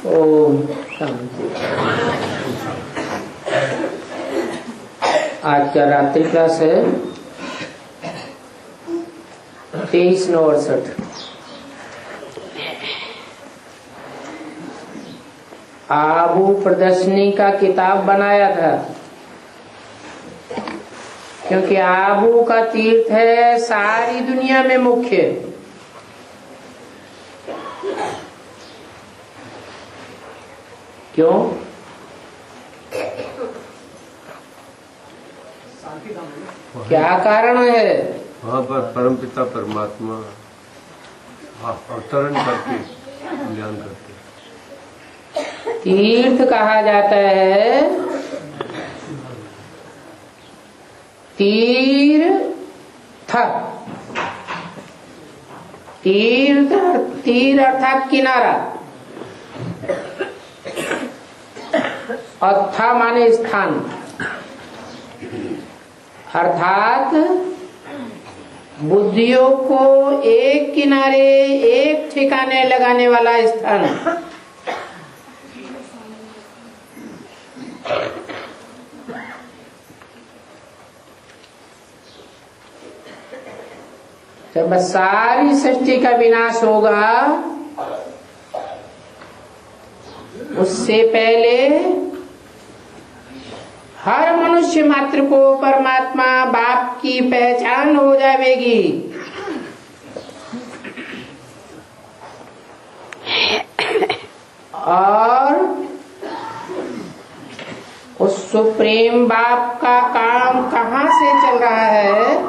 ओम शांति। आज का रात्रि क्लास है 23/9/68। आबू प्रदर्शनी का किताब बनाया था, क्योंकि आबू का तीर्थ है सारी दुनिया में मुख्य। क्यों? क्या कारण है? वहाँ पर परमपिता परमात्मा अवतरण करके ज्ञान करते। तीर्थ कहा जाता है तीर्थ। तीर अर्थात किनारा, अर्था माने स्थान, अर्थात बुद्धियों को एक किनारे एक ठिकाने लगाने वाला स्थान। जब सारी सृष्टि का विनाश होगा, उससे पहले हर मनुष्य मात्र को परमात्मा बाप की पहचान हो जाएगी। और उस सुप्रीम बाप का काम कहाँ से चल रहा है?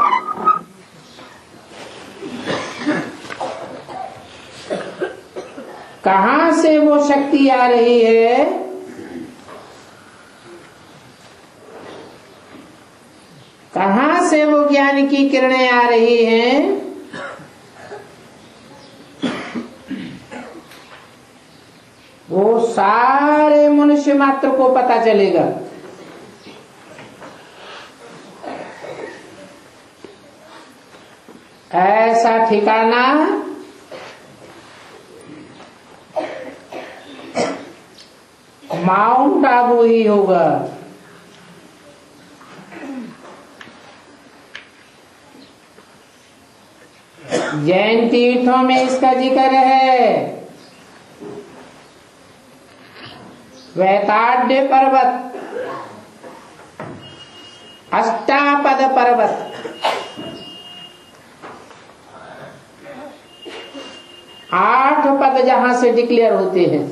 कहाँ से वो शक्ति आ रही है? कहाँ से वो ज्ञान की किरणें आ रही हैं? वो सारे मनुष्य मात्र को पता चलेगा। ऐसा ठिकाना माउंट आबू ही होगा। जैन तीर्थों में इसका जिक्र है। वैताड्य पर्वत, अष्टापद पर्वत, आठ पद जहां से डिक्लेयर होते हैं,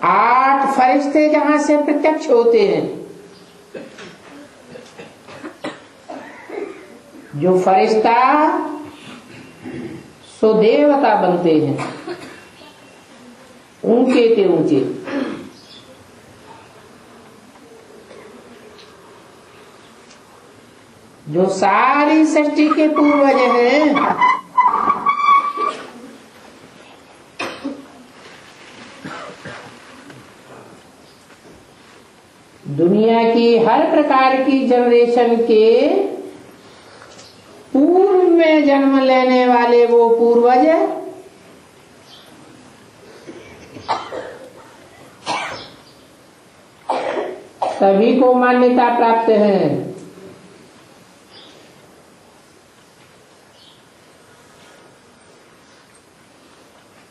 आठ फरिश्ते जहां से प्रत्यक्ष होते हैं। जो फरिश्ता सो देवता बनते हैं, ऊंचे के ऊंचे। जो सारी सृष्टि के पूर्वज हैं, दुनिया की हर प्रकार की जनरेशन के पूर्व में जन्म लेने वाले वो पूर्वज सभी को मान्यता प्राप्त है।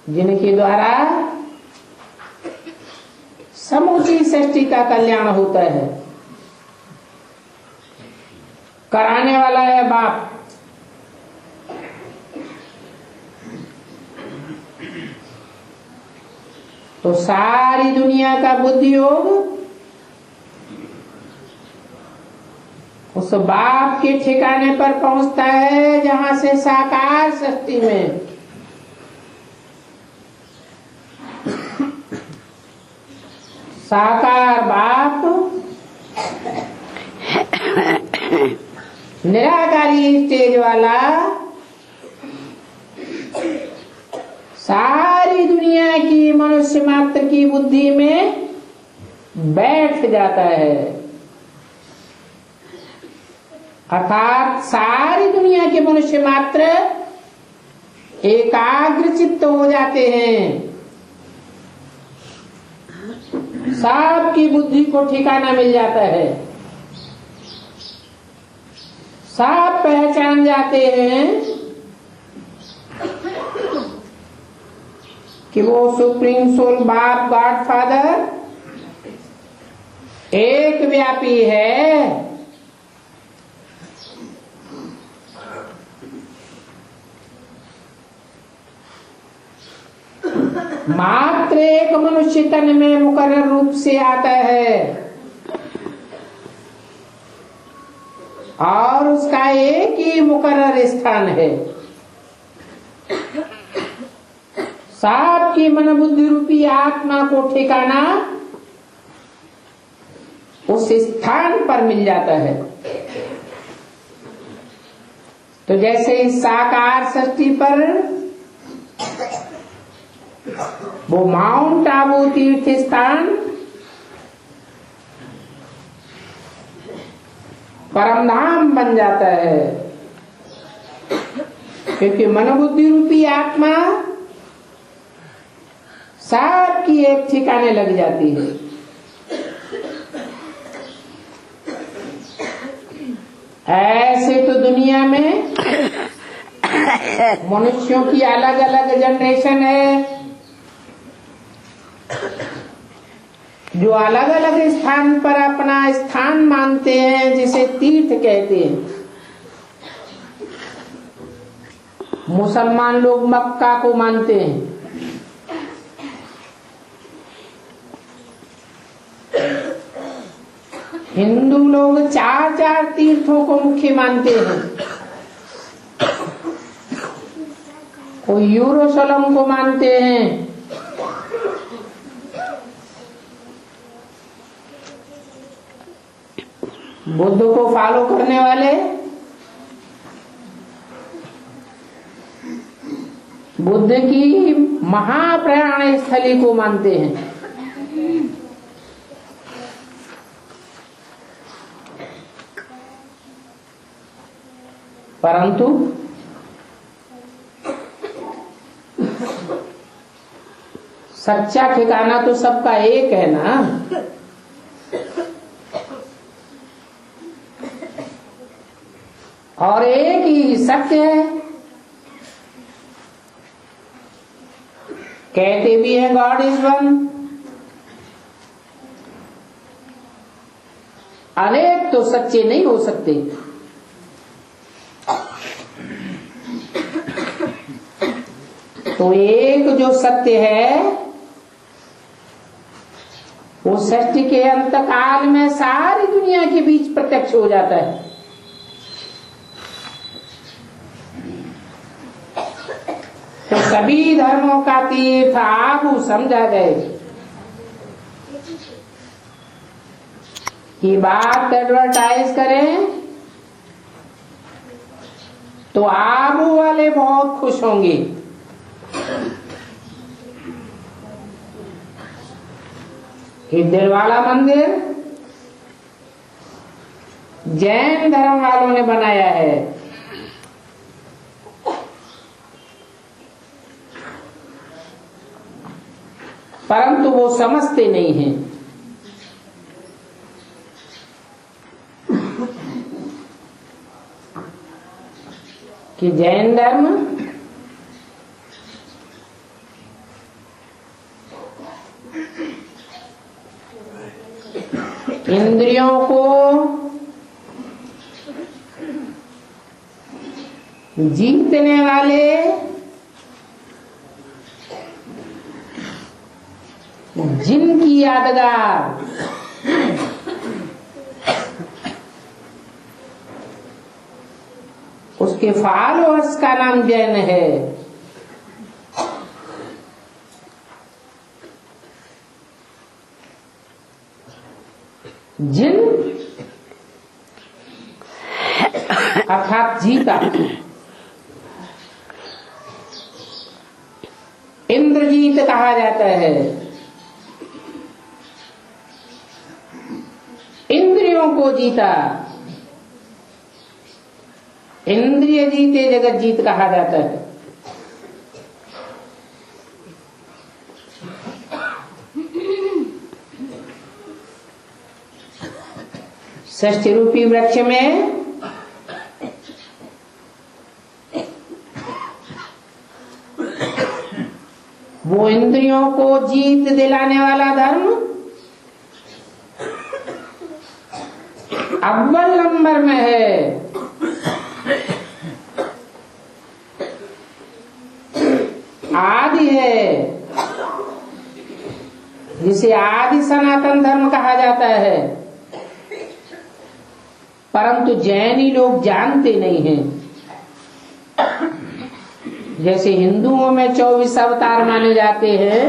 जिनके द्वारा समूची सृष्टि का कल्याण होता है। कराने वाला है बाप। तो सारी दुनिया का बुद्धि योग उस बाप के ठिकाने पर पहुंचता है, जहां से साकार सृष्टि में साकार बाप निराकारी स्टेज वाला सारी दुनिया की मनुष्य मात्र की बुद्धि में बैठ जाता है। अर्थात सारी दुनिया के मनुष्य मात्र एकाग्र चित्त हो जाते हैं, सबकी बुद्धि को ठिकाना मिल जाता है, सब पहचान जाते हैं कि वो सुप्रीम सोल बाप गॉड फादर एक व्यापी है। मात्र एक मनुष्य तन में मुकर्रर रूप से आता है और उसका एक ही मुकर्रर स्थान है। सबकी मन बुद्धि रूपी आत्मा को ठिकाना उस स्थान पर मिल जाता है। तो जैसे इस साकार सृष्टि पर वो माउंट आबू तीर्थ स्थान परम धाम बन जाता है, क्योंकि मनोबुद्धि रूपी आत्मा सबकी एक ठिकाने लग जाती है। ऐसे तो दुनिया में मनुष्यों की अलग अलग जनरेशन है, जो अलग अलग स्थान पर अपना स्थान मानते हैं, जिसे तीर्थ कहते हैं। मुसलमान लोग मक्का को मानते हैं, हिंदू लोग चार चार तीर्थों को मुख्य मानते हैं। कोई यरूशलेम को मानते हैं, बुद्ध को फॉलो करने वाले बुद्ध की महाप्रयाण स्थली को मानते हैं। परंतु सच्चा ठिकाना तो सबका एक है ना। और एक ही सत्य है। कहते भी हैं गॉड इज वन, अनेक तो सच्चे नहीं हो सकते। तो एक जो सत्य है वो सृष्टि के अंत काल में सारी दुनिया के बीच प्रत्यक्ष हो जाता है। तो सभी धर्मों का तीर्थ आबू समझा गए। ये बात एडवर्टाइज करें तो आबू वाले बहुत खुश होंगे। कि दिलवाला मंदिर जैन धर्म वालों ने बनाया है, परंतु वो समझते नहीं हैं कि जैन धर्म इंद्रियों को जीतने वाले जिनकी यादगार उसके फॉलोअर्स का नाम जैन है। जिन अर्थात जीता, इंद्रजीत कहा जाता है। इंद्रियों को जीता, इंद्रिय जीते जगत जीत कहा जाता है। षष्ठ रूपी वृक्ष में वो इंद्रियों को जीत दिलाने वाला धर्म अव्वल नंबर में है। आदि है, जिसे आदि सनातन धर्म कहा जाता है। परंतु जैनी लोग जानते नहीं हैं। जैसे हिंदुओं में 24 अवतार माने जाते हैं,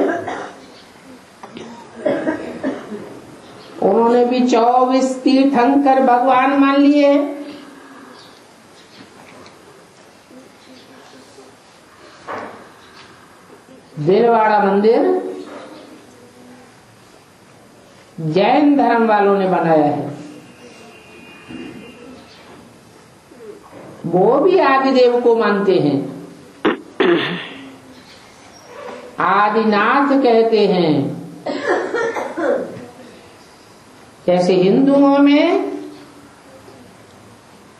उन्होंने भी 24 तीर्थंकर भगवान मान लिए। दिलवाड़ा मंदिर जैन धर्म वालों ने बनाया है। वो भी आदिदेव को मानते हैं, आदिनाथ कहते हैं। जैसे हिंदुओं में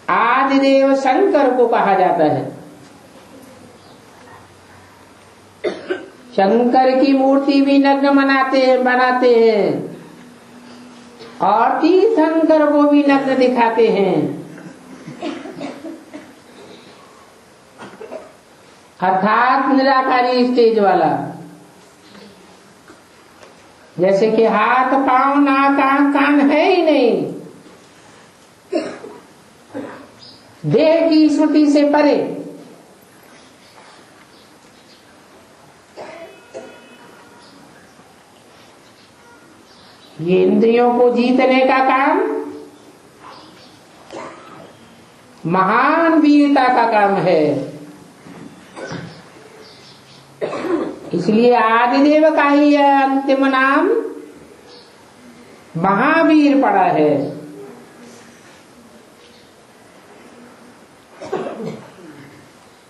आदिदेव शंकर को कहा जाता है। शंकर की मूर्ति भी नग्न बनाते हैं और तीर्थंकर को भी नग्न दिखाते हैं। अर्थात निराकारी स्टेज वाला, जैसे कि हाथ पांव नाक आंख कान है ही नहीं, देह की श्रुति से परे। ये इंद्रियों को जीतने का काम महान वीरता का काम है। इसलिए आदिदेव का ही यह अंतिम नाम महावीर पड़ा है।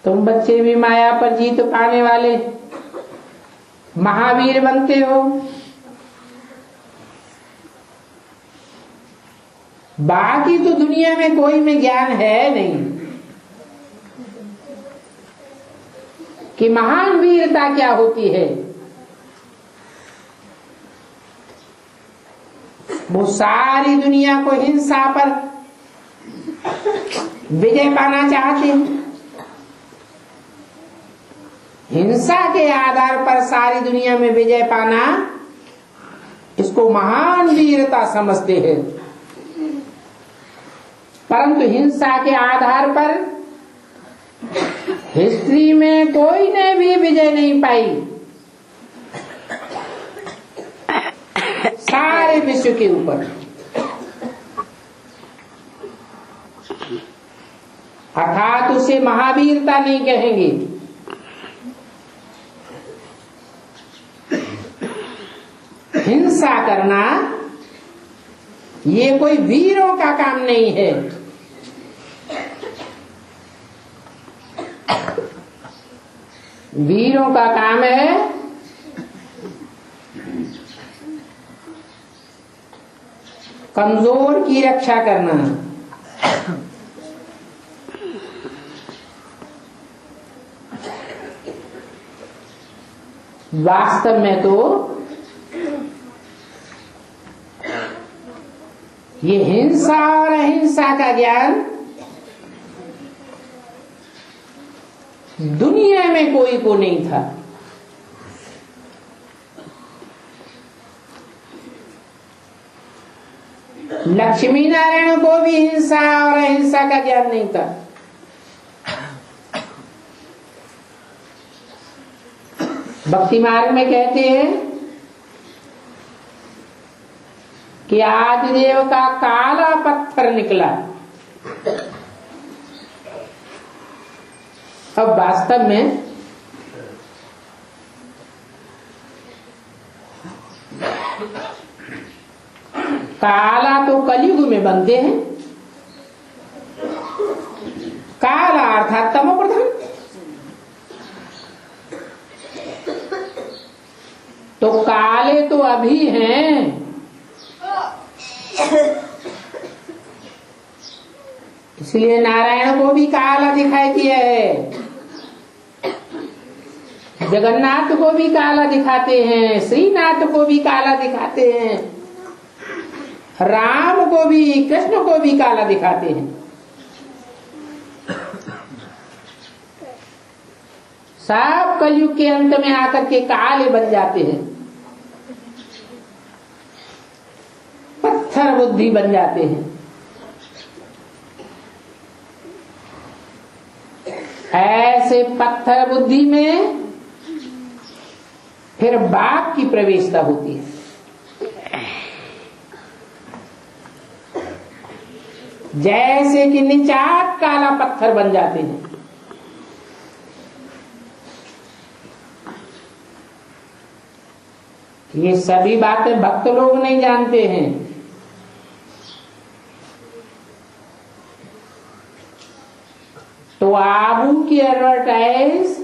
तुम बच्चे भी माया पर जीत पाने वाले महावीर बनते हो। बाकी तो दुनिया में कोई में ज्ञान है नहीं कि महान वीरता क्या होती है। वो सारी दुनिया को हिंसा पर विजय पाना चाहते हैं। हिंसा के आधार पर सारी दुनिया में विजय पाना, इसको महान वीरता समझते हैं। परंतु हिंसा के आधार पर हिस्ट्री में कोई ने भी विजय नहीं पाई। सारे विश्व के ऊपर अर्थात उसे महावीरता नहीं कहेंगे। हिंसा करना ये कोई वीरों का काम नहीं है। वीरों का काम है कमजोर की रक्षा करना। वास्तव में तो ये हिंसा और अहिंसा का ज्ञान दुनिया में कोई को नहीं था। लक्ष्मी नारायण को भी हिंसा और अहिंसा का ज्ञान नहीं था। भक्ति मार्ग में कहते हैं कि आदिदेव का काला पत्थर निकला। अब वास्तव में काला तो कलयुग में बनते हैं, काल अर्थात तमो प्रधान। तो काले तो अभी हैं, इसलिए नारायण को भी काला दिखाई दिया है, जगन्नाथ को भी काला दिखाते हैं, श्रीनाथ को भी काला दिखाते हैं, राम को भी, कृष्ण को भी काला दिखाते हैं। सब कलयुग के अंत में आकर के काले बन जाते हैं, पत्थर बुद्धि बन जाते हैं। ऐसे पत्थर बुद्धि में फिर बाप की प्रवेशता होती है। जैसे कि निचाट काला पत्थर बन जाते हैं, ये सभी बातें भक्त लोग नहीं जानते हैं। तो आबू की एडवर्टाइज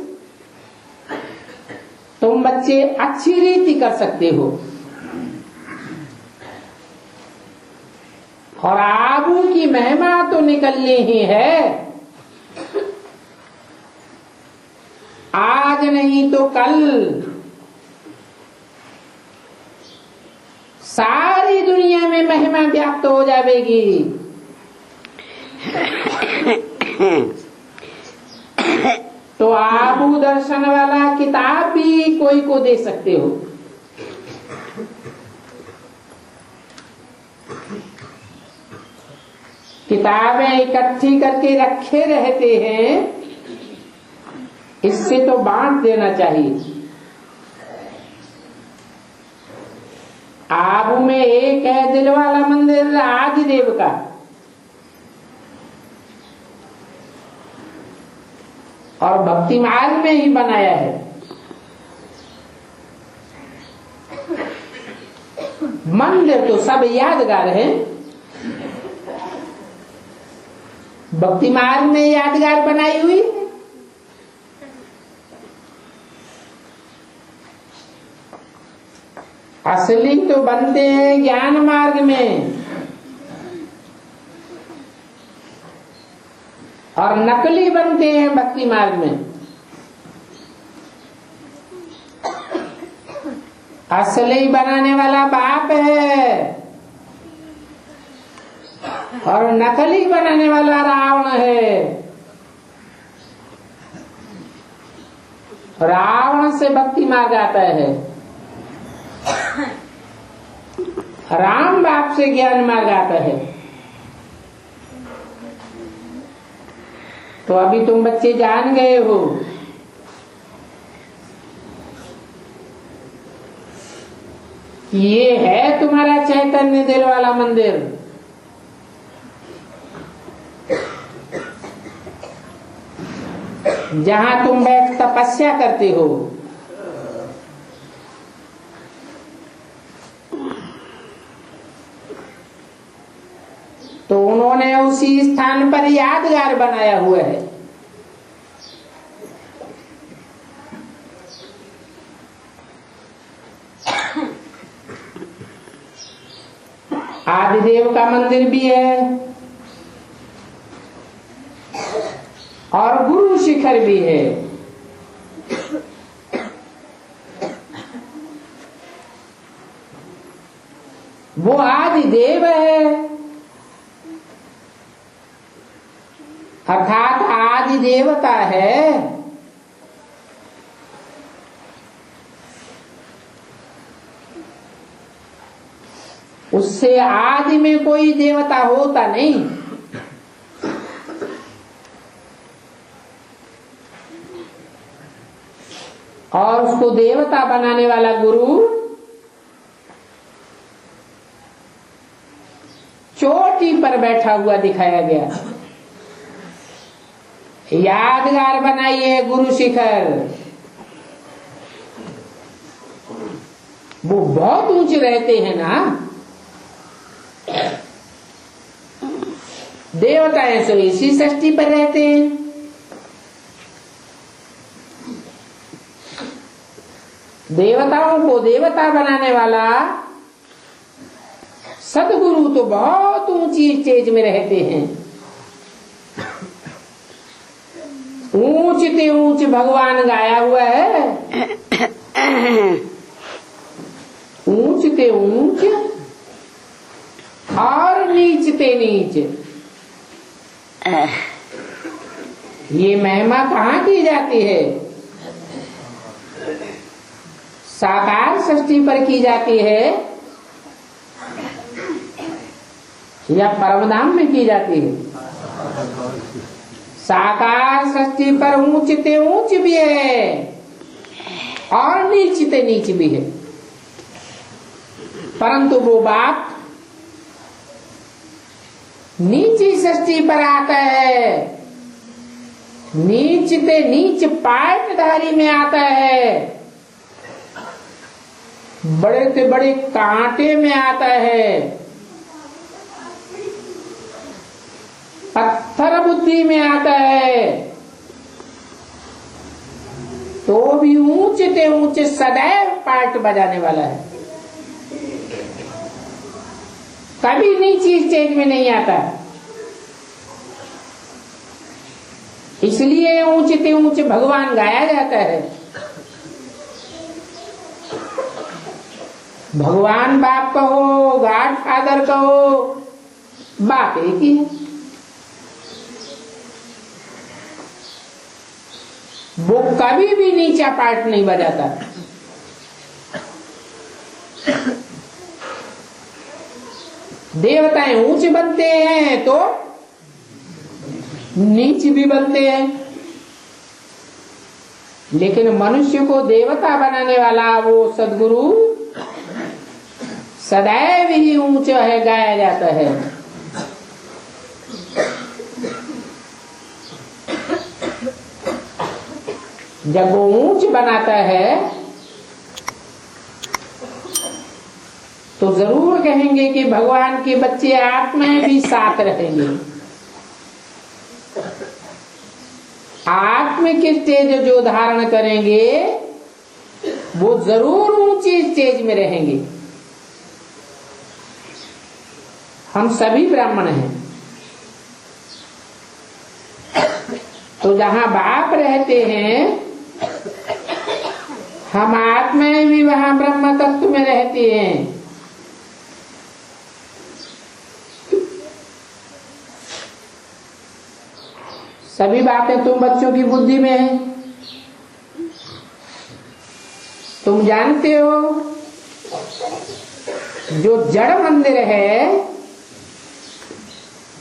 तुम बच्चे अच्छी रीति कर सकते हो, और आबू की महिमा तो निकलनी ही है, आज नहीं तो कल सारी दुनिया में महिमा व्याप्त हो जाएगी। तो आबू दर्शन वाला किताब भी कोई को दे सकते हो। किताबें इकट्ठी करके रखे रहते हैं, इससे तो बांट देना चाहिए। आबू में एक है दिल वाला मंदिर आदिदेव का, और भक्ति मार्ग में ही बनाया है। मंदिर तो सब यादगार है, भक्ति मार्ग में यादगार बनाई हुई। असली तो बनते हैं ज्ञान मार्ग में, और नकली बनते हैं भक्ति मार्ग में। असली बनाने वाला बाप है, और नकली बनाने वाला रावण है। रावण से भक्ति मार्ग आता है, राम बाप से ज्ञान मार्ग आता है। तो अभी तुम बच्चे जान गए हो, ये है तुम्हारा चैतन्य दिल वाला मंदिर। जहां तुम बैठ तपस्या करते हो। तो उन्होंने उसी स्थान पर यादगार बनाया हुआ है। आदिदेव का मंदिर भी है, और गुरु शिखर भी है। वो आदिदेव है, अर्थात आदि देवता है। उससे आदि में कोई देवता होता नहीं। और उसको देवता बनाने वाला गुरु चोटी पर बैठा हुआ दिखाया गया। यादगार बनाइए गुरु शिखर, वो बहुत ऊंचे रहते हैं ना। देवताएं तो इसी सृष्टि पर रहते हैं। देवताओं को देवता बनाने वाला सदगुरु तो बहुत ऊंची स्टेज में रहते हैं। ऊंच ते ऊंच भगवान गाया हुआ है, ऊंच ते ऊंच और नीच ते नीच। ये महिमा कहाँ की जाती है? साकार सृष्टि पर की जाती है या परमधाम में की जाती है? साकार सृष्टि पर ऊंच ते ऊंच भी है और नीच ते नीच भी है, परंतु वो बात नीची सृष्टि पर आता है, नीच ते नीच पाटधारी में आता है, बड़े से बड़े कांटे में आता है, पत्थर बुद्धि में आता है, तो भी ऊंचे ते ऊंचे सदैव पार्ट बजाने वाला है, कभी नीची स्टेज में नहीं आता। इसलिए ऊंचे ते ऊंचे भगवान गाया जाता है। भगवान बाप कहो, गॉड फादर कहो, बाप एक ही है। वो कभी भी नीचा पार्ट नहीं बजाता। देवताएं ऊंचे बनते हैं तो नीच भी बनते हैं, लेकिन मनुष्य को देवता बनाने वाला वो सदगुरु सदैव ही ऊंचा है, गाया जाता है। जब वो ऊंच बनाता है तो जरूर कहेंगे कि भगवान के बच्चे आत्माएं भी साथ रहेंगे। आत्मिक स्टेज जो धारण करेंगे वो जरूर ऊंची स्टेज में रहेंगे। हम सभी ब्राह्मण हैं, तो जहां बाप रहते हैं हम आत्माएं भी वहां ब्रह्म तत्व में रहती हैं। सभी बातें तुम बच्चों की बुद्धि में है। तुम जानते हो जो जड़ मंदिर है,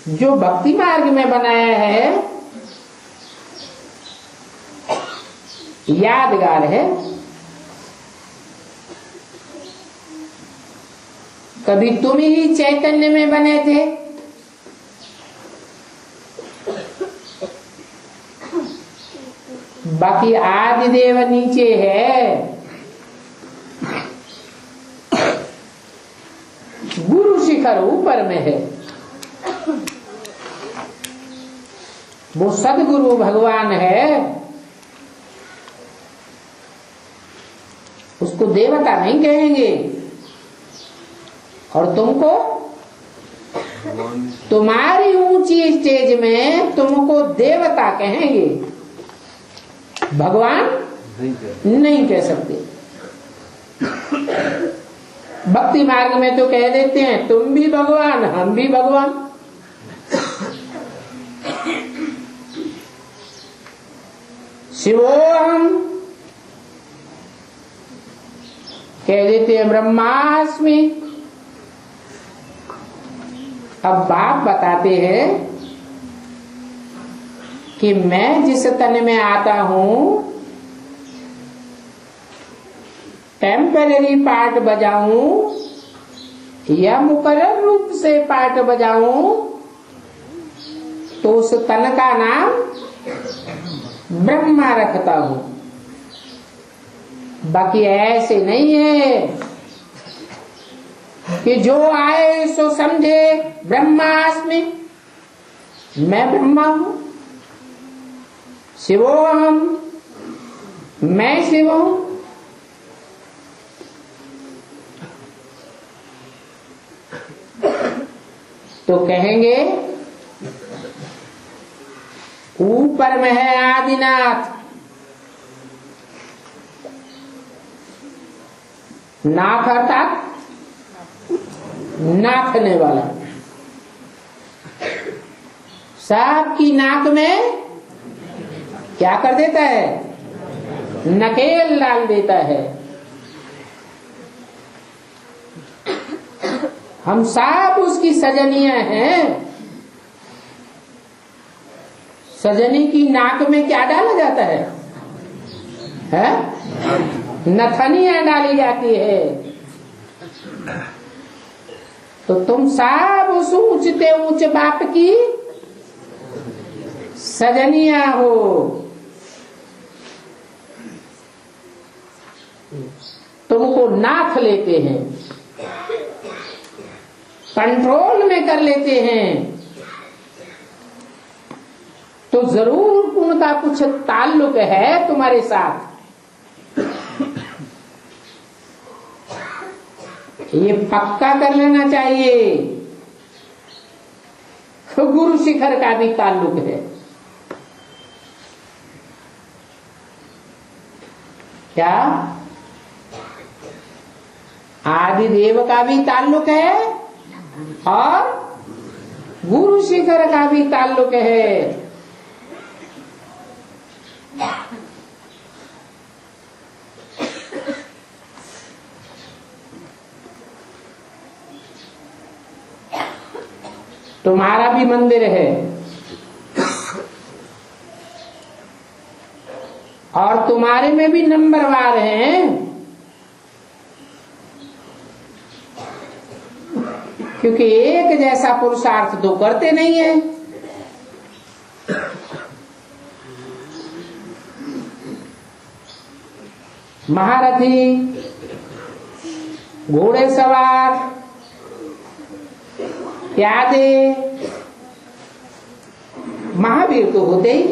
जो भक्ति मार्ग में बनाया है, यादगार है। कभी तुम ही चैतन्य में बने थे, बाकी आदि देव नीचे है, गुरु शिखर ऊपर में है। वो सदगुरु भगवान है, उसको देवता नहीं कहेंगे। और तुमको तुम्हारी ऊंची स्टेज में तुमको देवता कहेंगे, भगवान नहीं कह सकते। भक्ति मार्ग में तो कह देते हैं तुम भी भगवान हम भी भगवान। शिवोहम कह देते हैं ब्रह्मास्मि। अब बाप बताते हैं कि मैं जिस तन में आता हूं टेम्पररी पार्ट बजाऊं या मुकर्रर रूप से पार्ट बजाऊं तो उस तन का नाम ब्रह्मा रखता हूं। बाकी ऐसे नहीं है कि जो आए सो समझे ब्रह्मास्मि। मैं ब्रह्मा हूं, शिवोहम, मैं शिव हूं। तो कहेंगे ऊपर में है आदिनाथ, नाथ अर्थात नाथने वाला। सबकी नाक में क्या कर देता है? नकेल डाल देता है। हम सब उसकी सजनियां हैं। सजनी की नाक में क्या डाला जाता है? नथनियां डाली जाती है। तो तुम सब उस ऊंचते ऊंच बाप की सजनियां हो। तुमको नाथ लेते हैं, कंट्रोल में कर लेते हैं। तो जरूर उनका कुछ ताल्लुक है तुम्हारे साथ। ये पक्का कर लेना चाहिए। गुरु शिखर का भी ताल्लुक है। क्या आदिदेव का भी ताल्लुक है और गुरु शिखर का भी ताल्लुक है। तुम्हारा भी मंदिर है और तुम्हारे में भी नंबरवार हैं, क्योंकि एक जैसा पुरुषार्थ तो करते नहीं है। महारथी, घोड़े सवार, प्यादे, महावीर तो होते ही,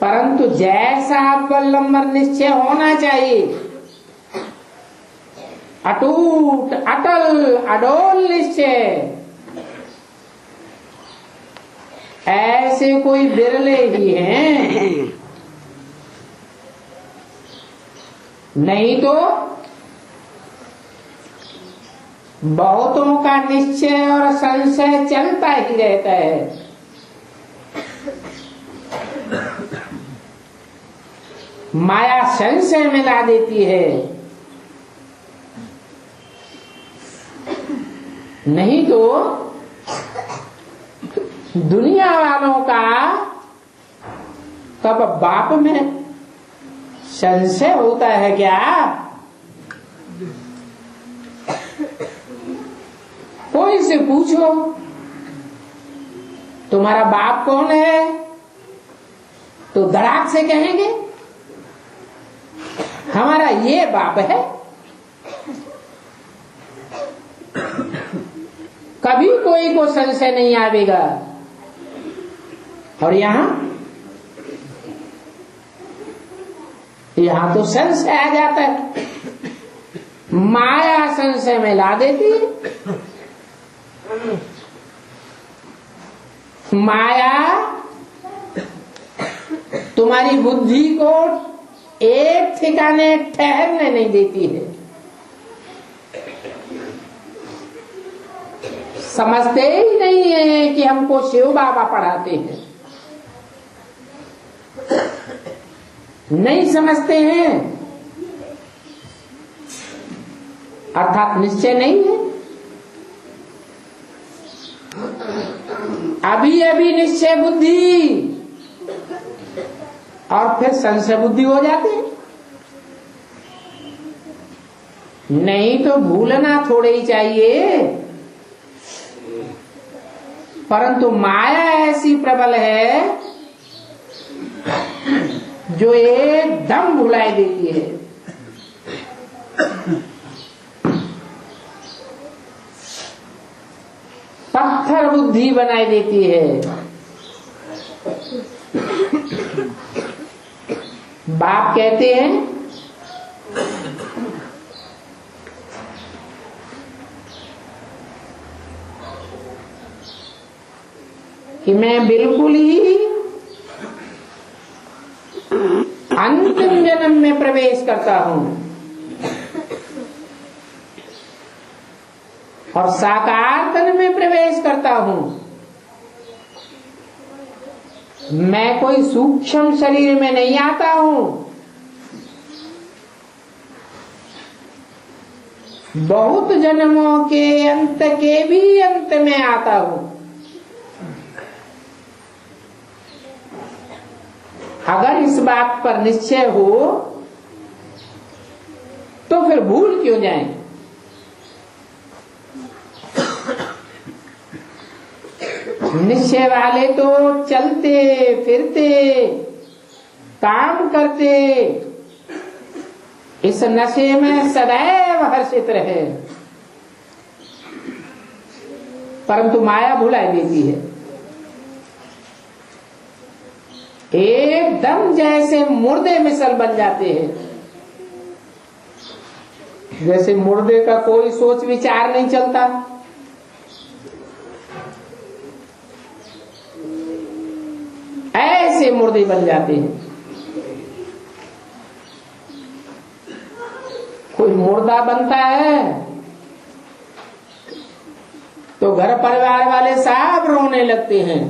परंतु जैसा अवलंबन निश्चय होना चाहिए, अटूट अटल अडोल निश्चय, ऐसे कोई बिरले ही हैं। नहीं तो बहुतों का निश्चय और संशय चलता ही रहता है। माया संशय में ला देती है। नहीं तो दुनिया वालों का कब बाप में संशय होता है क्या? कोई से पूछो तुम्हारा बाप कौन है, तो धड़ाक से कहेंगे हमारा ये बाप है। कभी कोई को संशय नहीं आवेगा। और यहां तो संशय आ जाता है। माया संशय में ला देती है। माया तुम्हारी बुद्धि को एक ठिकाने ठहरने नहीं देती है। समझते ही नहीं है कि हमको शिव बाबा पढ़ाते हैं। नहीं समझते हैं, अर्थात निश्चय नहीं है। अभी अभी निश्चय बुद्धि और फिर संशय बुद्धि हो जाती है। नहीं तो भूलना थोड़े ही चाहिए, परंतु माया ऐसी प्रबल है जो एकदम भुलाई देती है। पत्थर बुद्धि बनाई देती है। बाप कहते हैं कि मैं बिल्कुल ही अंतिम जन्म में प्रवेश करता हूं और साकार तन में प्रवेश करता हूं। मैं कोई सूक्ष्म शरीर में नहीं आता हूं, बहुत जन्मों के अंत के भी अंत में आता हूं। अगर इस बात पर निश्चय हो तो फिर भूल क्यों जाएं? निश्चय वाले तो चलते फिरते काम करते इस नशे में सदैव हर्षित रहे, परंतु माया भुलाई देती है। एकदम जैसे मुर्दे मिसल बन जाते हैं, जैसे मुर्दे का कोई सोच विचार नहीं चलता, ऐसे मुर्दे बन जाते हैं। कोई मुर्दा बनता है तो घर परिवार वाले सब रोने लगते हैं।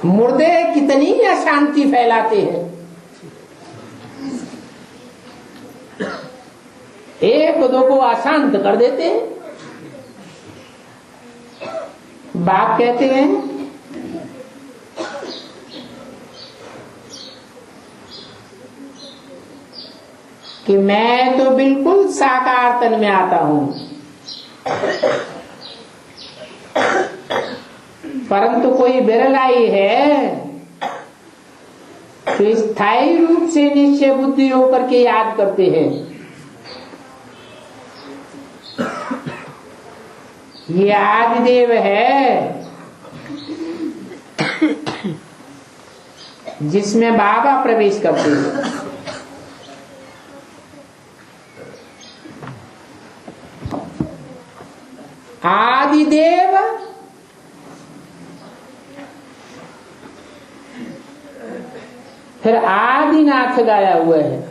मुर्दे कितनी अशांति फैलाते हैं। एक दो को अशांत कर देते हैं। बाप कहते हैं कि मैं तो बिल्कुल साकार तन में आता हूं, परंतु कोई बिरलाई है तो स्थायी रूप से निश्चय बुद्धि होकर के याद करते हैं। ये आदिदेव है जिसमें बाबा प्रवेश करते हैं। आदिदेव फिर आदिनाथ गाया हुआ है।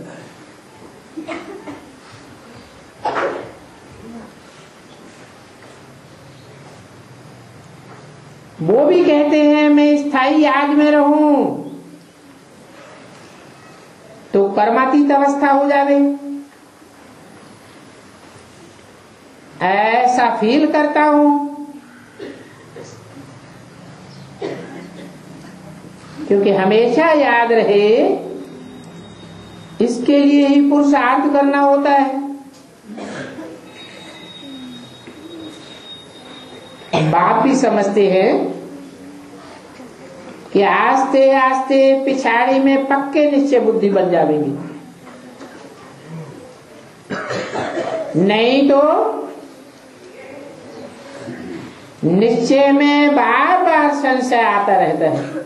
वो भी कहते हैं मैं स्थायी याद में रहूं तो कर्मातीत अवस्था हो जावे, ऐसा फील करता हूं। क्योंकि हमेशा याद रहे इसके लिए ही पुरुषार्थ करना होता है। बाप भी समझते हैं कि आस्ते आस्ते पिछाड़ी में पक्के निश्चय बुद्धि बन जाएगी, नहीं तो निश्चय में बार बार संशय आता रहता है।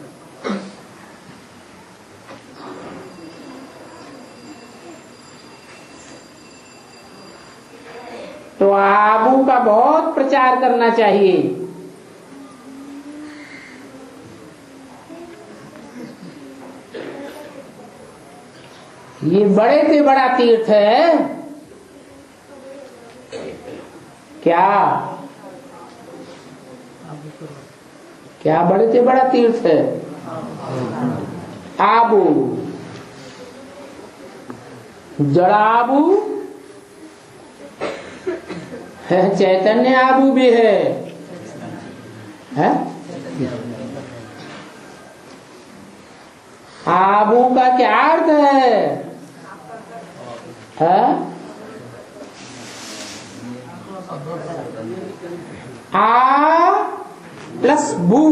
तो आबू का बहुत प्रचार करना चाहिए। ये बड़े से बड़ा तीर्थ है क्या? क्या बड़े से बड़ा तीर्थ है? आबू, जड़ाबू है, चैतन्य आबू भी है? आबू का क्या अर्थ है? आ प्लस बू,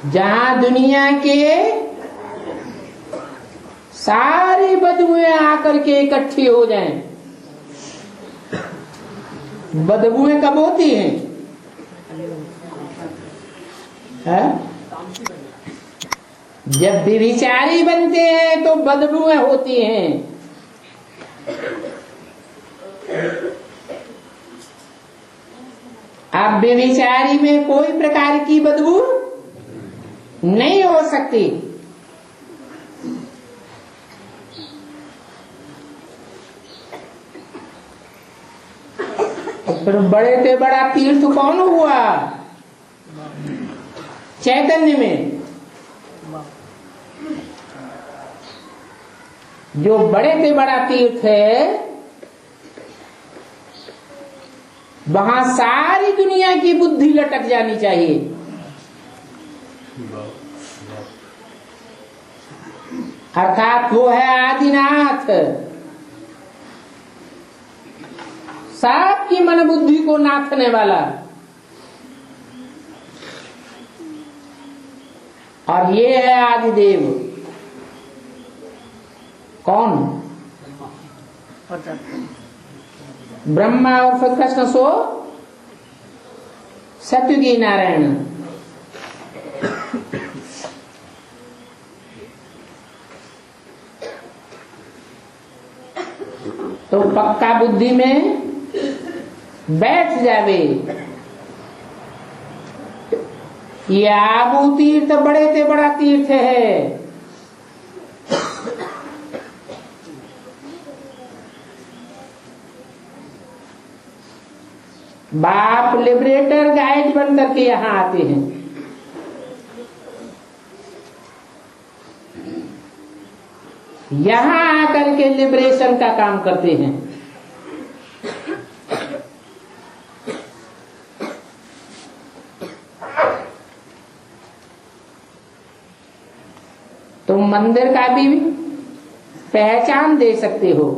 जहां दुनिया के सारी बदबुएं आकर के इकट्ठी हो जाएं, बदबुएं कब होती हैं? है? जब व्यभिचारी बनते हैं तो बदबुएं होती हैं। अब व्यभिचारी में कोई प्रकार की बदबू नहीं हो सकती। फिर बड़े से बड़ा तीर्थ कौन हुआ? चैतन्य में जो बड़े से बड़ा तीर्थ है, वहां सारी दुनिया की बुद्धि लटक जानी चाहिए। अर्थात वो है आदिनाथ, सबकी मन बुद्धि को नाथने वाला। और ये है आदिदेव। कौन? ब्रह्मा और फिर कृष्ण सो सत्युगी नारायण। तो पक्का बुद्धि में बैठ जावे। ये आबू तीर्थ बड़े से बड़ा तीर्थ है। बाप लिबरेटर गाइड बन करके यहाँ आते हैं। यहाँ आकर के लिबरेशन का काम करते हैं। तुम मंदिर का भी पहचान दे सकते हो।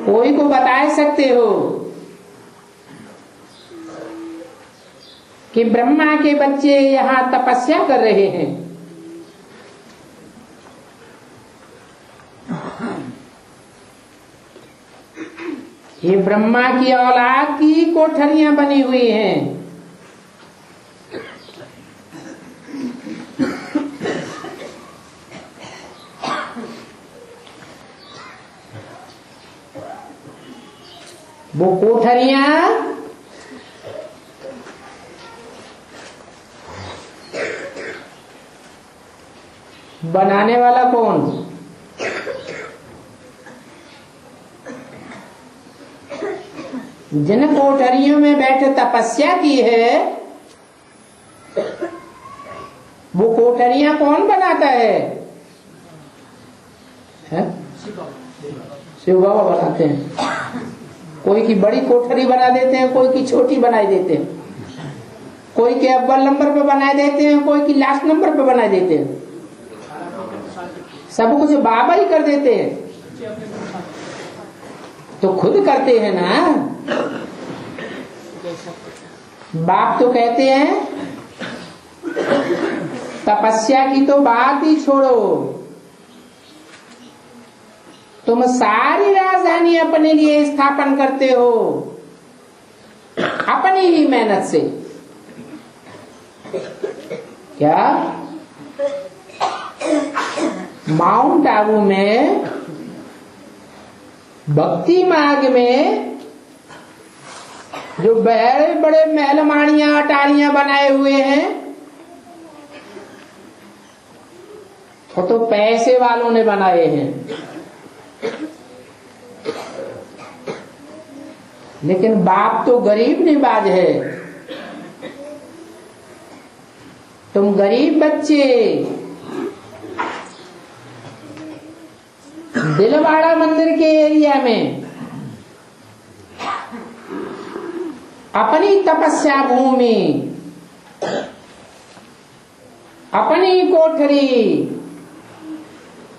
कोई को बता सकते हो कि ब्रह्मा के बच्चे यहाँ तपस्या कर रहे हैं। ये ब्रह्मा की औलाद की कोठरियां बनी हुई हैं। वो कोठरियां बनाने वाला कौन? जिन कोठरियों में बैठे तपस्या की है, वो कोठरियां कौन बनाता है? शिव बाबा बनाते हैं। कोई की बड़ी कोठरी बना देते हैं, कोई की छोटी बनाई देते हैं, कोई के अव्वल नंबर पे बना देते हैं, कोई की लास्ट नंबर पे बना देते हैं। सब कुछ बाबा ही कर देते हैं। तो खुद करते हैं ना। बाप तो कहते हैं तपस्या की तो बात ही छोड़ो, तुम सारी राजधानी अपने लिए स्थापन करते हो अपनी ही मेहनत से। क्या माउंट आबू में भक्ति मार्ग में जो बड़े बड़े महलमाड़ियां अटारियां बनाए हुए हैं, वो तो पैसे वालों ने बनाए हैं। लेकिन बाप तो गरीब निवाज है। तुम गरीब बच्चे दिलवाड़ा मंदिर के एरिया में अपनी तपस्या भूमि, अपनी कोठरी,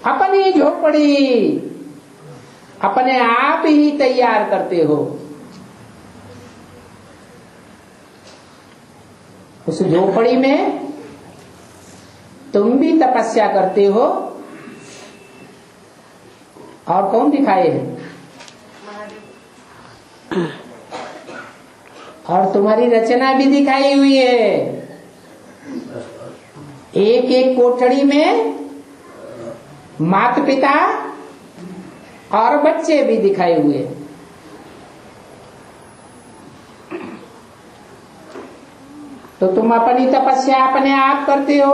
अपनी झोपड़ी अपने आप ही तैयार करते हो। उस झोपड़ी में तुम भी तपस्या करते हो और कौन दिखाए हैं? और तुम्हारी रचना भी दिखाई हुई है। एक एक कोठड़ी में माता पिता और बच्चे भी दिखाए हुए हैं। तो तुम अपनी तपस्या अपने आप करते हो,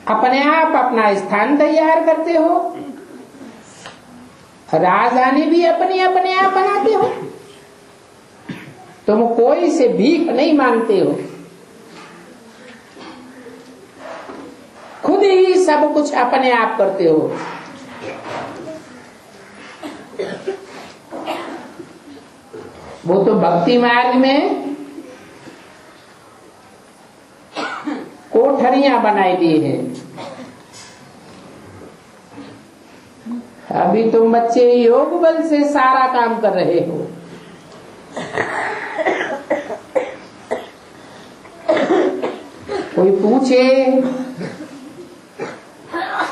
अपने आप अपना स्थान तैयार करते हो, राजधानी भी अपने अपने आप बनाते हो। तुम कोई से भीख नहीं मांगते हो, खुद ही सब कुछ अपने आप करते हो। वो तो भक्ति मार्ग में कोठरियां बनाई दी है। अभी तुम बच्चे योग बल से सारा काम कर रहे हो। कोई पूछे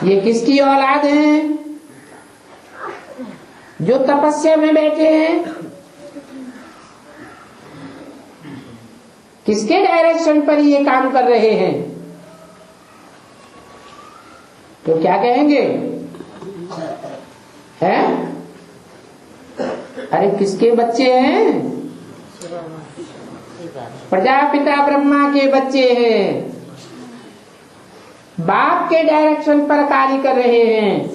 ये किसकी औलाद है जो तपस्या में बैठे हैं, किसके डायरेक्शन पर ये काम कर रहे हैं, तो क्या कहेंगे? हैं? अरे किसके बच्चे हैं? प्रजापिता ब्रह्मा के बच्चे हैं, बाप के डायरेक्शन पर कार्य कर रहे हैं।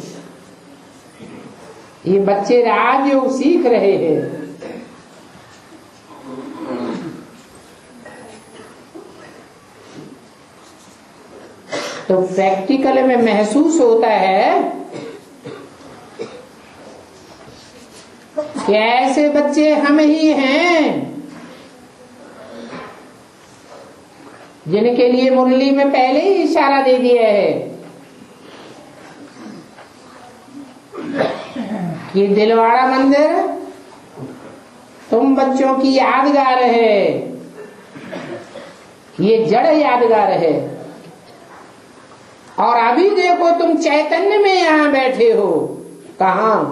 ये बच्चे राजयोग सीख रहे हैं। तो प्रैक्टिकल में महसूस होता है कि ऐसे बच्चे हम ही हैं जिनके लिए मुरली में पहले ही इशारा दे दिया है कि दिलवाड़ा मंदिर तुम बच्चों की यादगार है, ये जड़ यादगार है। और अभी देखो तुम चैतन्य में यहां बैठे हो। कहां?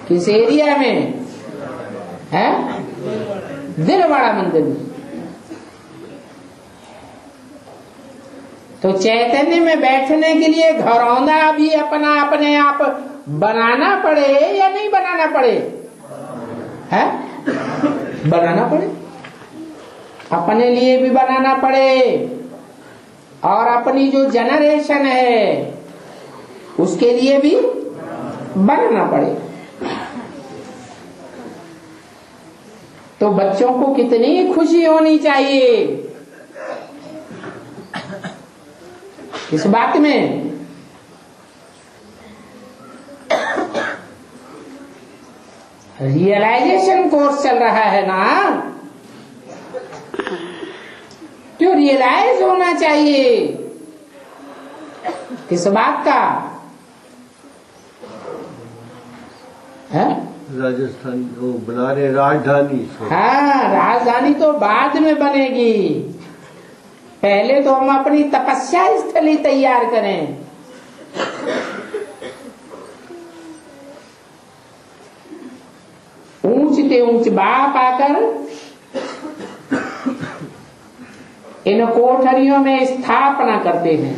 किस एरिया में है? दिलवाड़ा मंदिर में। तो चैतन्य में बैठने के लिए घरौंदा भी अपना अपने आप बनाना पड़े या नहीं बनाना पड़े? है? बनाना पड़े, अपने लिए भी बनाना पड़े और अपनी जो जनरेशन है उसके लिए भी बनाना पड़े। तो बच्चों को कितनी खुशी होनी चाहिए इस बात में। रियलाइजेशन कोर्स चल रहा है ना, क्यों रियलाइज होना चाहिए किस बात का है? राजस्थान वो बना रहे राजधानी। हाँ, राजधानी तो बाद में बनेगी, पहले तो हम अपनी तपस्या स्थली तैयार करें। ऊंच से ऊंच बाप आकर इन कोठरियों में स्थापना करते हैं।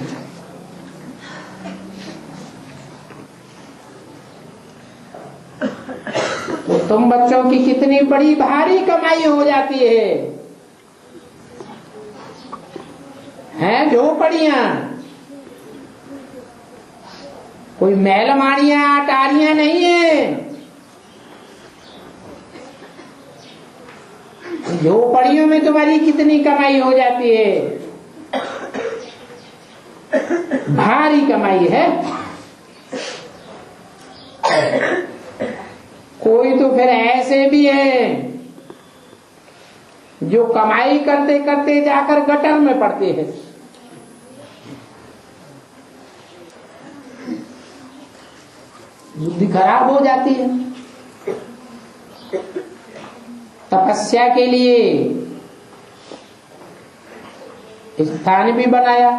तो तुम बच्चों की कितनी बड़ी भारी कमाई हो जाती है झोपड़ियां, कोई महलमाड़ियां अटारियां नहीं है। झोपड़ियों में तुम्हारी कितनी कमाई हो जाती है, भारी कमाई है। कोई तो फिर ऐसे भी है जो कमाई करते करते जाकर गटर में पड़ते हैं। बुद्धि खराब हो जाती है। तपस्या के लिए स्थान भी बनाया,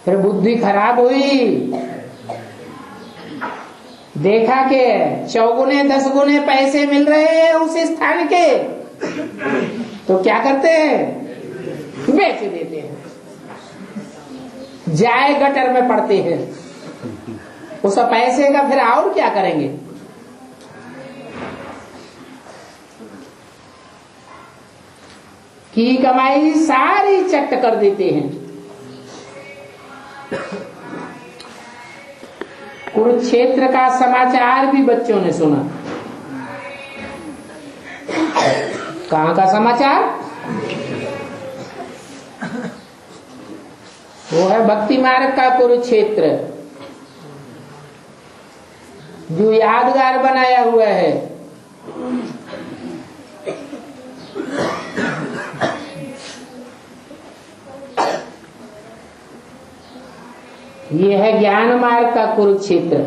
फिर बुद्धि खराब हुई, देखा कि 4 गुने 10 गुने पैसे मिल रहे हैं उस स्थान के, तो क्या करते हैं, बेच देते हैं, जाए गटर में पड़ते हैं। उस पैसे का फिर और क्या करेंगे। की कमाई सारी चट कर देते हैं। कुरुक्षेत्र का समाचार भी बच्चों ने सुना। कहां का समाचार, वो है भक्ति मार्ग का कुरुक्षेत्र, जो यादगार बनाया हुआ है। ये है ज्ञान मार्ग का कुरुक्षेत्र,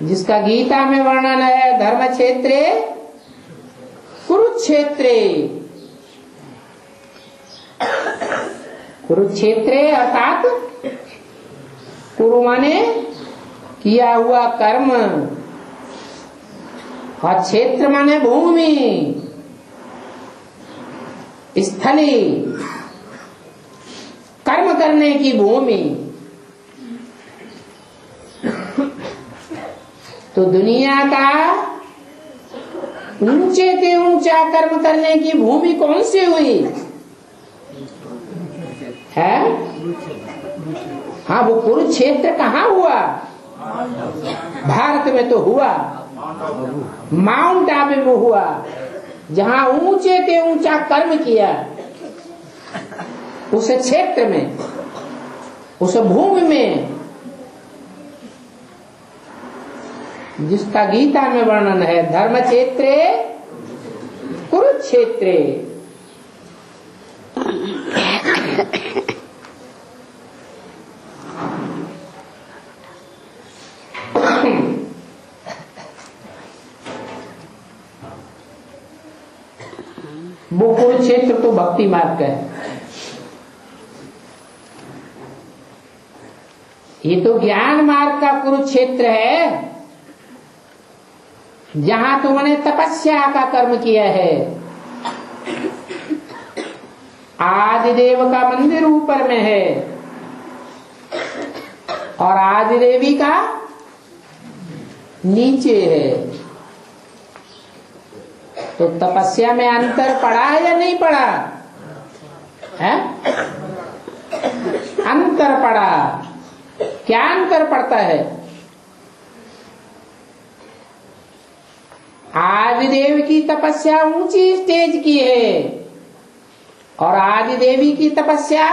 जिसका गीता में वर्णन है, धर्म क्षेत्रे कुरुक्षेत्रे। कुरुक्षेत्रे अर्थात कुरु माने किया हुआ कर्म, और क्षेत्र माने भूमि, स्थली, कर्म करने की भूमि। तो दुनिया का ऊंचे से ऊंचा कर्म करने की भूमि कौन सी हुई है? हाँ, वो कुरुक्षेत्र कहाँ हुआ? भारत में तो हुआ, माउंट आबू में हुआ, जहाँ ऊंचे से ऊंचा कर्म किया, उस क्षेत्र में, उस भूमि में, जिसका गीता में वर्णन है, धर्म क्षेत्रे कुरुक्षेत्रे। वो कुरुक्षेत्र तो भक्ति मार्ग का है। ये तो ज्ञान मार्ग का कुरुक्षेत्र है, जहां तुमने तपस्या का कर्म किया है। आदिदेव का मंदिर ऊपर में है और आदिदेवी का नीचे है। तो तपस्या में अंतर पड़ा या नहीं पड़ा है? अंतर पड़ा। क्या अंतर पड़ता है? आदिदेव की तपस्या ऊंची स्टेज की है और आदिदेवी की तपस्या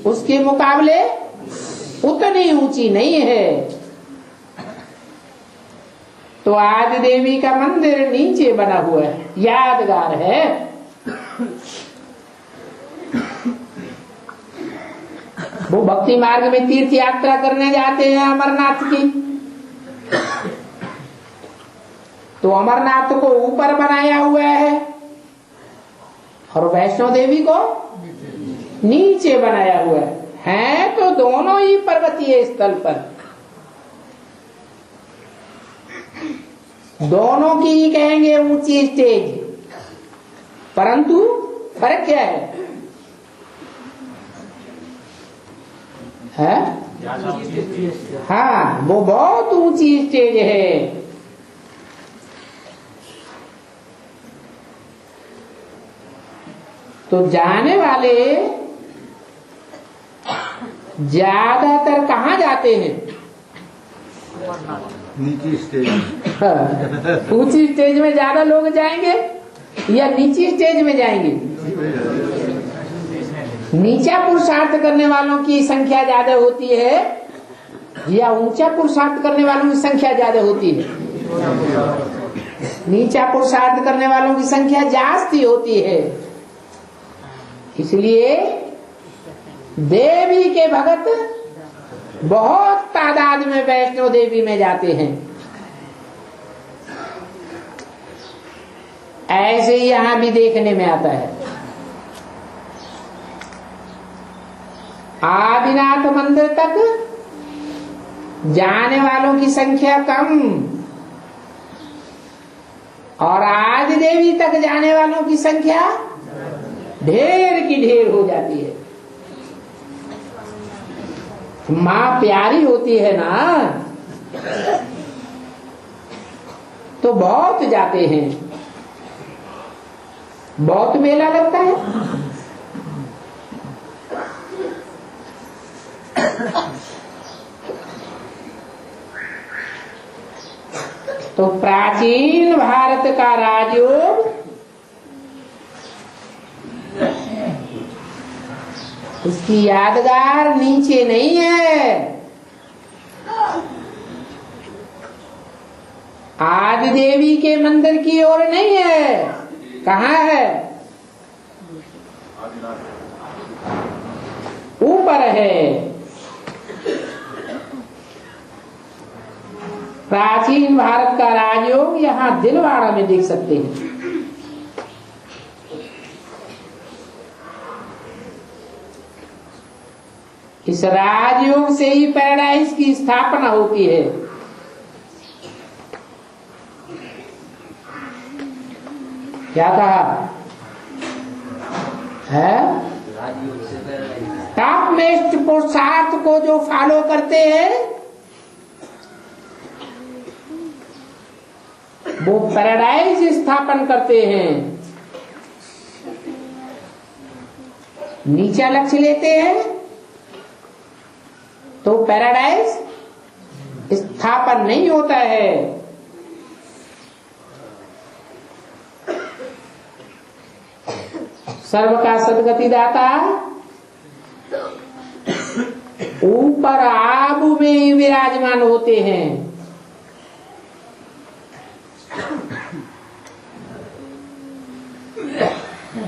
उसके मुकाबले उतनी ऊंची नहीं है। तो आदिदेवी का मंदिर नीचे बना हुआ है, यादगार है। वो भक्ति मार्ग में तीर्थ यात्रा करने जाते हैं अमरनाथ की, तो अमरनाथ को ऊपर बनाया हुआ है और वैष्णो देवी को नीचे बनाया हुआ है। तो दोनों ही पर्वतीय स्थल पर, दोनों की ही कहेंगे ऊंची स्टेज, परंतु फर्क क्या है? हाँ, वो बहुत ऊंची स्टेज है। तो जाने वाले ज्यादातर कहाँ जाते हैं? नीची स्टेज। ऊंची स्टेज में ज्यादा लोग जाएंगे या नीची स्टेज में जाएंगे? नीचा पुरुषार्थ करने वालों की संख्या ज्यादा होती है या ऊंचा पुरुषार्थ करने वालों की संख्या ज्यादा होती है? नीचा पुरुषार्थ करने वालों की संख्या जास्ती होती है। इसलिए देवी के भगत बहुत तादाद में वैष्णो देवी में जाते हैं। ऐसे ही यहां भी देखने में आता है। आदिनाथ मंदिर तक जाने वालों की संख्या कम और आदि देवी तक जाने वालों की संख्या ढेर की ढेर हो जाती है। मां प्यारी होती है ना तो बहुत जाते हैं, बहुत मेला लगता है। तो प्राचीन भारत का राजयोग उसकी यादगार नीचे नहीं है, आदि देवी के मंदिर की ओर नहीं है। कहाँ है? ऊपर है। प्राचीन भारत का राजयोग यहाँ दिलवाड़ा में देख सकते हैं। इस राजयोग से ही पैराडाइज की स्थापना होती है। क्या कहा है? टॉपमोस्ट पुरुषार्थ को जो फॉलो करते हैं वो पैराडाइज स्थापन करते हैं। नीचा लक्ष्य लेते हैं तो पैराडाइज स्थापन नहीं होता है। सर्व का सदगति दाता ऊपर आबू में विराजमान होते हैं।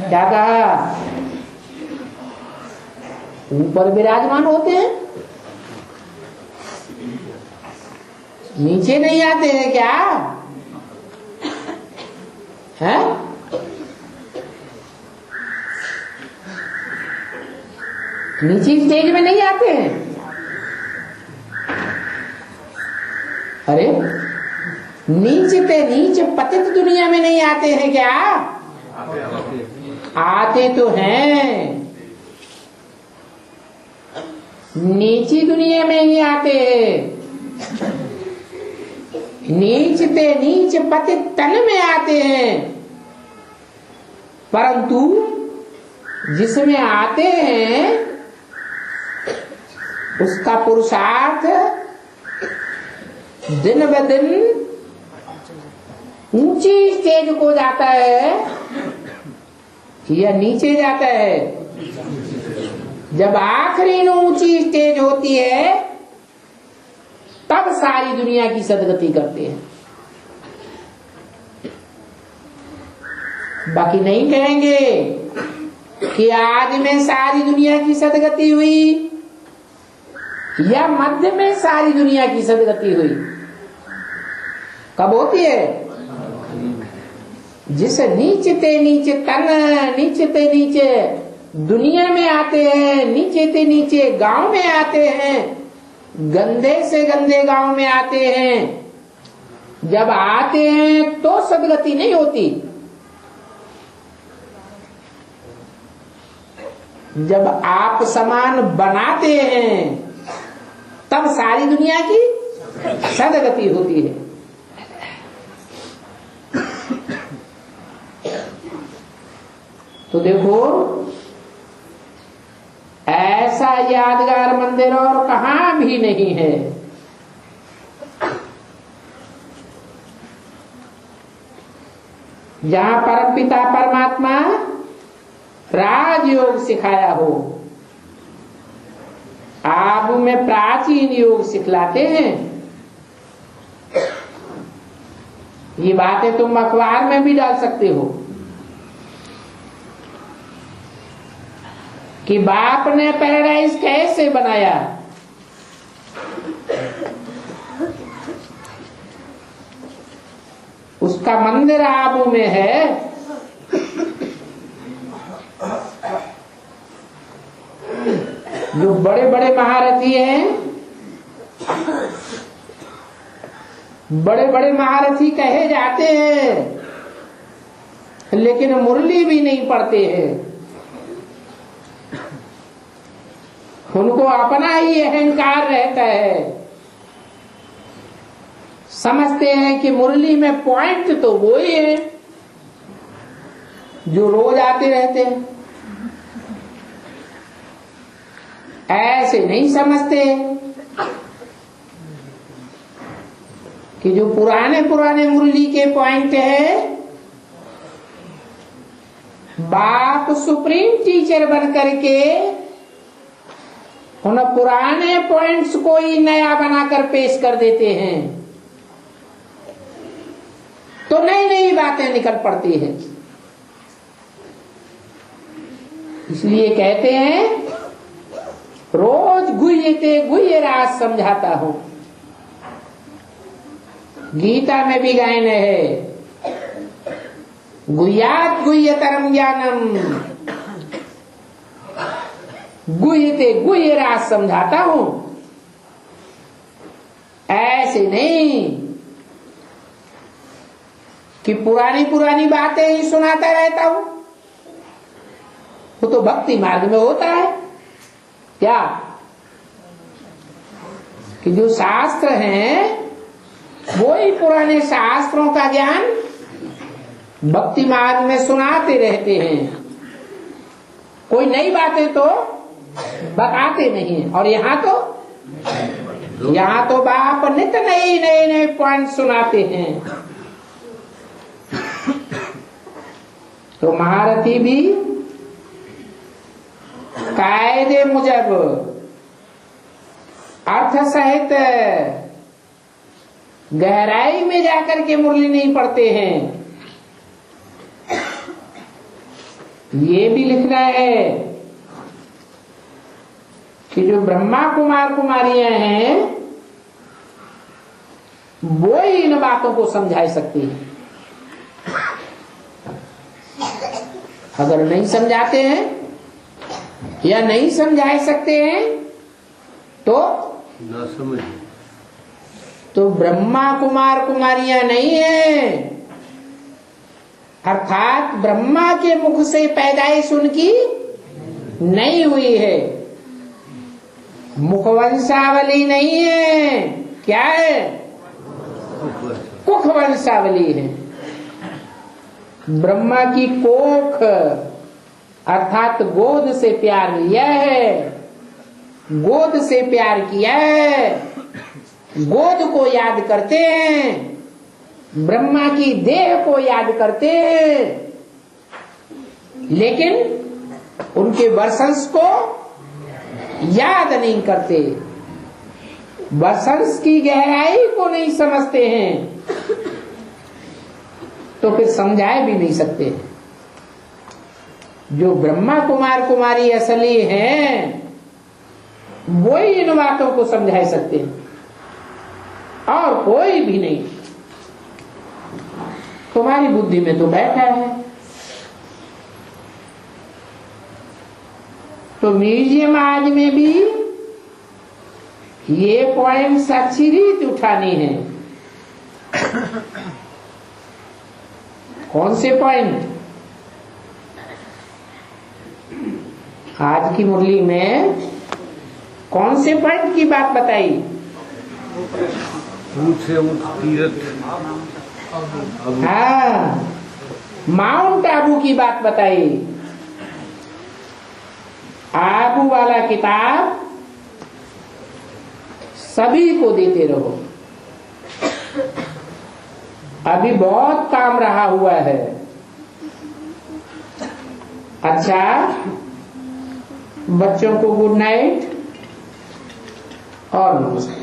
क्या कहा? ऊपर विराजमान होते हैं, नीचे नहीं आते हैं क्या? है? नीचे स्टेज में नहीं आते हैं। अरे नीचे पे नीचे पतित दुनिया में नहीं आते हैं क्या? आते तो हैं, नीची दुनिया में ही आते हैं। नीच पे नीच पतित तन में आते हैं, परंतु जिसमें आते हैं उसका पुरुषार्थ दिन ब दिन ऊंची स्टेज को जाता है या नीचे जाता है। जब आखिरी ऊंची स्टेज होती है तब सारी दुनिया की सदगति करते हैं। बाकी नहीं कहेंगे कि आज में सारी दुनिया की सदगति हुई या मध्य में सारी दुनिया की सदगति हुई। कब होती है? जिस नीचे ते नीचे तन, नीचे ते नीचे दुनिया में आते हैं, नीचे ते नीचे गांव में आते हैं, गंदे से गंदे गांव में आते हैं। जब आते हैं तो सदगति नहीं होती, जब आप समान बनाते हैं तब सारी दुनिया की सदगति होती है। तो देखो ऐसा यादगार मंदिर और कहां भी नहीं है। जहां परमपिता परमात्मा राजयोग सिखाया हो। आबू में प्राचीन योग सिखलाते हैं। ये बातें तुम अखबार में भी डाल सकते हो कि बाप ने पैराडाइज कैसे बनाया। उसका मंदिर आबू में है। जो बड़े बड़े महारथी हैं, बड़े बड़े महारथी कहे जाते हैं, लेकिन मुरली भी नहीं पढ़ते हैं। उनको अपना ही अहंकार रहता है। समझते हैं कि मुरली में पॉइंट तो वो ही है जो रोज आते रहते हैं। ऐसे नहीं समझते कि जो पुराने पुराने मुरली के पॉइंट है, बाप सुप्रीम टीचर बन करके उन पुराने पॉइंट्स को ही नया बनाकर पेश कर देते हैं, तो नई नई बातें निकल पड़ती हैं। इसलिए कहते हैं रोज गुह्यते गुह्य राज समझाता हूं। गीता में भी गायन है, गुह्यात गुह्यतरम ज्ञानम, गुह्यते गुह्य राज समझाता हूं। ऐसे नहीं कि पुरानी पुरानी बातें ही सुनाता रहता हूं। वो तो भक्ति मार्ग में होता है क्या, कि जो शास्त्र हैं वो ही पुराने शास्त्रों का ज्ञान भक्ति मार्ग में सुनाते रहते हैं। कोई नई बातें तो बताते नहीं। और यहाँ तो बाप नित नए नए नए पॉइंट सुनाते हैं। तो महारथी भी कायदे मुजब अर्थ सहित गहराई में जाकर के मुरली नहीं पढ़ते हैं। ये भी लिखना है कि जो ब्रह्मा कुमार कुमारियां हैं वो ही इन बातों को समझा सकती है। अगर नहीं समझाते हैं या नहीं समझा सकते हैं तो ना समझ, तो ब्रह्मा कुमार कुमारियां नहीं है, अर्थात ब्रह्मा के मुख से पैदाइश उनकी नहीं हुई है, मुखवंशावली नहीं है। क्या है? कुख वंशावली है। ब्रह्मा की कोख अर्थात गोद से प्यार लिया है, गोद से प्यार किया है, गोद को याद करते हैं, ब्रह्मा की देह को याद करते हैं, लेकिन उनके वर्षंस को याद नहीं करते, वर्षंस की गहराई को नहीं समझते हैं, तो फिर समझाए भी नहीं सकते। जो ब्रह्मा कुमार कुमारी असली हैं वो ही इन बातों को समझा सकते हैं, और कोई भी नहीं। तुम्हारी बुद्धि में तो बैठा है। तो म्यूजियम आज में भी ये पॉइंट्स अच्छी रीत उठानी है। कौन से पॉइंट? आज की मुरली में कौन से पॉइंट की बात बताई? ऊंट तीर्थ, हाँ, माउंट आबू की बात बताई। आबू वाला किताब सभी को देते रहो। अभी बहुत काम रहा हुआ है। अच्छा, बच्चों को गुड नाइट और नमस्कार।